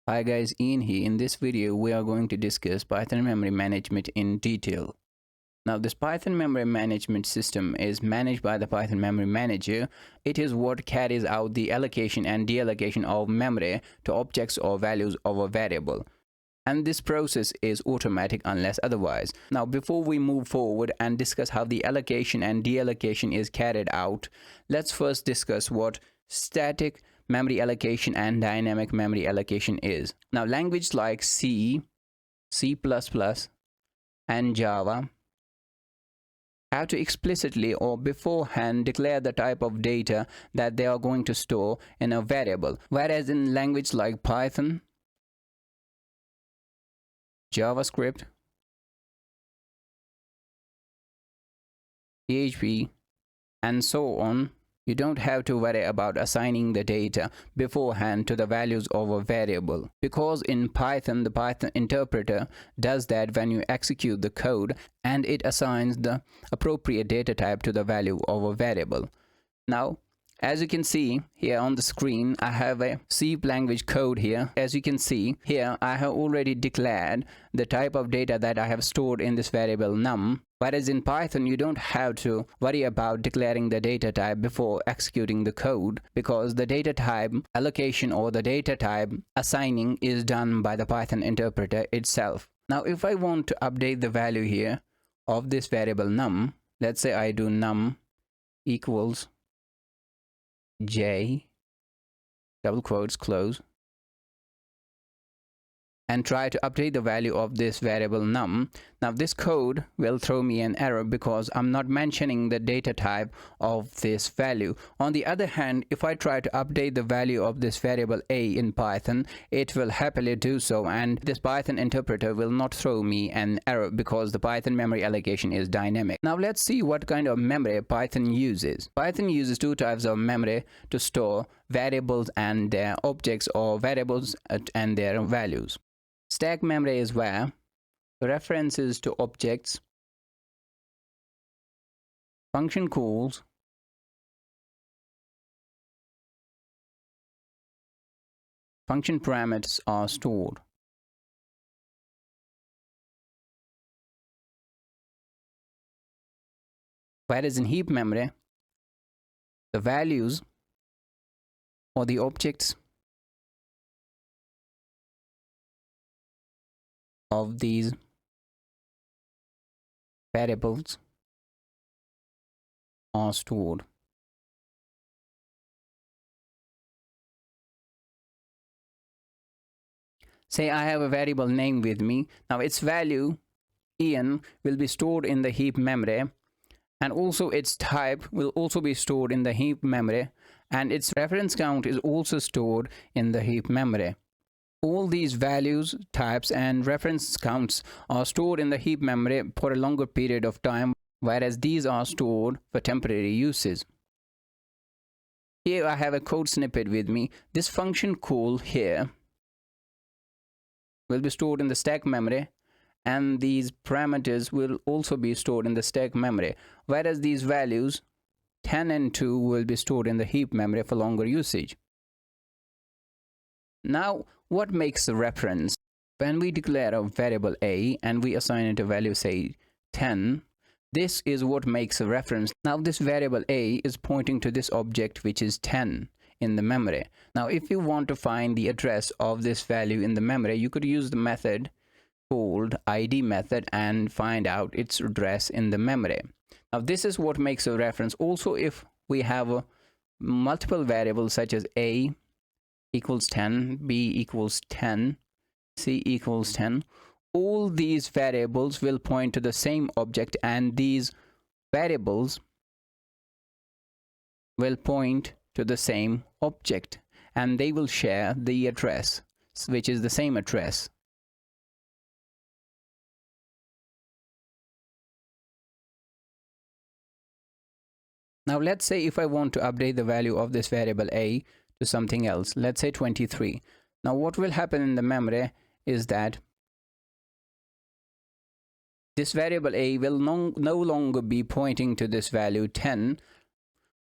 Hi guys, Ian here. In this video, we are going to discuss Python memory management in detail. Now, this Python memory management system is managed by the Python memory manager. It is what carries out the allocation and deallocation of memory to objects or values of a variable. And this process is automatic unless otherwise. Now, before we move forward and discuss how the allocation and deallocation is carried out, let's first discuss what static memory allocation and dynamic memory allocation is. Now, languages like C, C++, and Java have to explicitly or beforehand declare the type of data that they are going to store in a variable, whereas in languages like Python, JavaScript, PHP, and so on, you don't have to worry about assigning the data beforehand to the values of a variable, because in Python, the Python interpreter does that when you execute the code, and it assigns the appropriate data type to the value of a variable. Now, as you can see here on the screen, I have a C language code here. As you can see here, I have already declared the type of data that I have stored in this variable num. Whereas in Python, you don't have to worry about declaring the data type before executing the code, because the data type allocation or the data type assigning is done by the Python interpreter itself. Now, if I want to update the value here of this variable num, let's say I do num equals j, double quotes, close, and try to update the value of this variable num. Now, this code will throw me an error because I'm not mentioning the data type of this value. On the other hand, if I try to update the value of this variable a in Python, it will happily do so, and this Python interpreter will not throw me an error because the Python memory allocation is dynamic. Now, let's see what kind of memory Python uses. Python uses two types of memory to store variables and their objects, or variables and their values. Stack memory is where references to objects, function calls, function parameters are stored. Whereas in heap memory, the values or the objects of these variables are stored. Say I have a variable name with me. Now, its value Ian will be stored in the heap memory, and also its type will also be stored in the heap memory, and its reference count is also stored in the heap memory. All these values, types, and reference counts are stored in the heap memory for a longer period of time, whereas these are stored for temporary uses. Here I have a code snippet with me. This function call here will be stored in the stack memory, and these parameters will also be stored in the stack memory, whereas these values 10 and 2 will be stored in the heap memory for longer usage. Now, what makes a reference? When we declare a variable a and we assign it a value, say 10, this is what makes a reference. Now, this variable a is pointing to this object which is 10 in the memory. Now, if you want to find the address of this value in the memory, you could use the method called id method and find out its address in the memory. Now, this is what makes a reference. Also, if we have multiple variables such as a equals 10, b equals 10, c equals 10, all these variables will point to the same object, and these variables will point to the same object, and they will share the address, which is the same address. Now, let's say if I want to update the value of this variable a to something else, let's say 23. Now, what will happen in the memory is that this variable a will no longer be pointing to this value 10.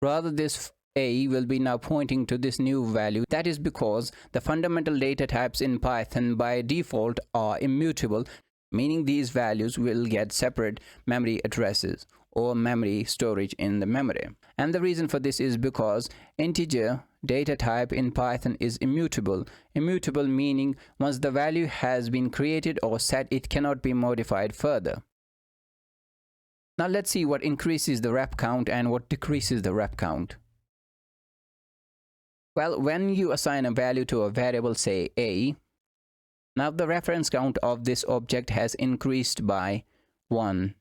Rather, this A will be now pointing to this new value. That is because the fundamental data types in Python by default are immutable, meaning these values will get separate memory addresses or memory storage in the memory. And the reason for this is because integer data type in Python is immutable. Immutable meaning once the value has been created or set, it cannot be modified further. Now let's see what increases the rep count and what decreases the rep count. Well, when you assign a value to a variable, say a, now the reference count of this object has increased by 1.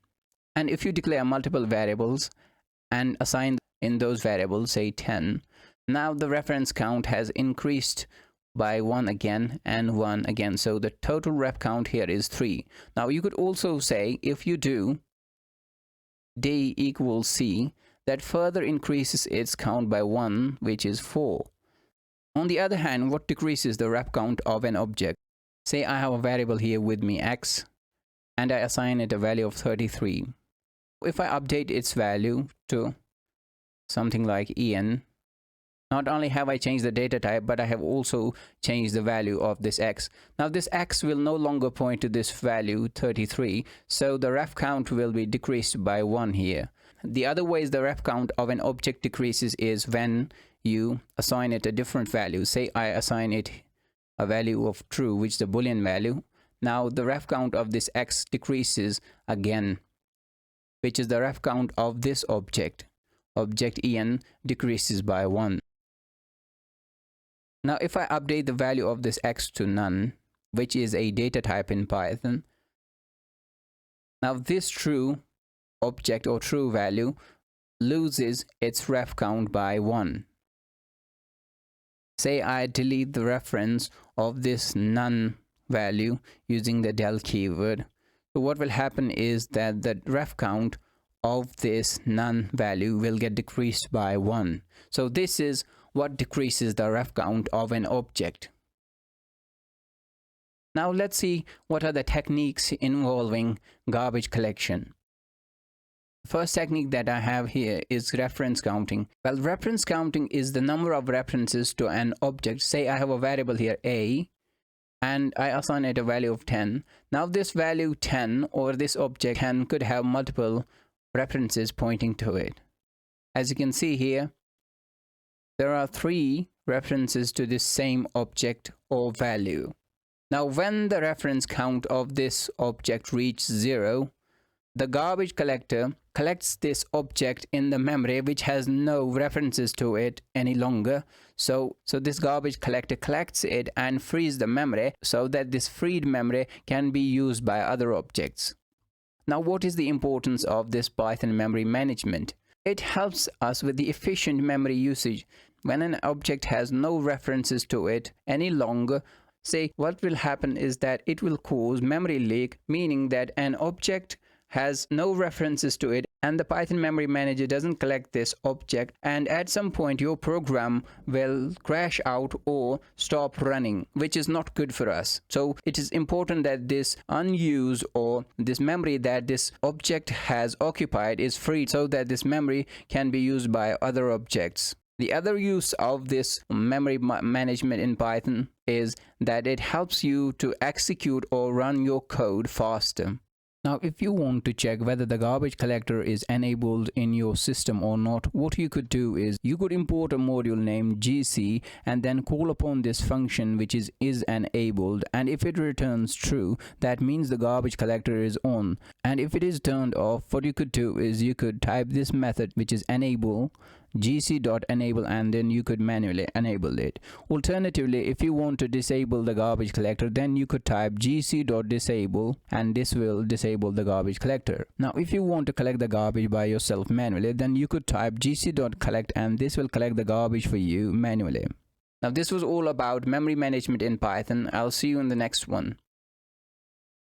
And if you declare multiple variables and assign in those variables, say 10, now the reference count has increased by 1 again and 1 again. So the total rep count here is 3. Now you could also say if you do d equals c, that further increases its count by 1, which is 4. On the other hand, what decreases the rep count of an object? Say I have a variable here with me x and I assign it a value of 33. If I update its value to something like en, not only have I changed the data type, but I have also changed the value of this x. Now this x will no longer point to this value 33, so the ref count will be decreased by 1 here. The other ways the ref count of an object decreases is when you assign it a different value. Say I assign it a value of true, which is the boolean value. Now the ref count of this x decreases again, which is the ref count of this object. Object en decreases by 1. Now if I update the value of this x to none, which is a data type in Python, now this true object or true value loses its ref count by 1. Say I delete the reference of this none value using the del keyword. So what will happen is that the ref count of this none value will get decreased by 1. So this is what decreases the ref count of an object. Now let's see what are the techniques involving garbage collection. First technique that I have here is reference counting. Well, reference counting is the number of references to an object. Say I have a variable here a and I assign it a value of 10. Now this value 10 or this object could have multiple references pointing to it. As you can see here, there are 3 references to this same object or value. Now when the reference count of this object reaches 0, the garbage collector collects this object in the memory which has no references to it any longer. So this garbage collector collects it and frees the memory so that this freed memory can be used by other objects. Now what is the importance of this Python memory management? It helps us with the efficient memory usage. When an object has no references to it any longer, say what will happen is that it will cause memory leak, meaning that an object has no references to it and the Python memory manager doesn't collect this object, and at some point your program will crash out or stop running, which is not good for us. So it is important that this unused or this memory that this object has occupied is freed so that this memory can be used by other objects. The other use of this memory management in Python is that it helps you to execute or run your code faster. Now if you want to check whether the garbage collector is enabled in your system or not, what you could do is you could import a module named gc and then call upon this function which is enabled, and if it returns true, that means the garbage collector is on, and if it is turned off, what you could do is you could type this method which is enable gc.enable and then you could manually enable it. Alternatively, if you want to disable the garbage collector, then you could type gc.disable and this will disable the garbage collector. Now if you want to collect the garbage by yourself manually, then you could type gc.collect and this will collect the garbage for you manually. Now this was all about memory management in Python. I'll see you in the next one.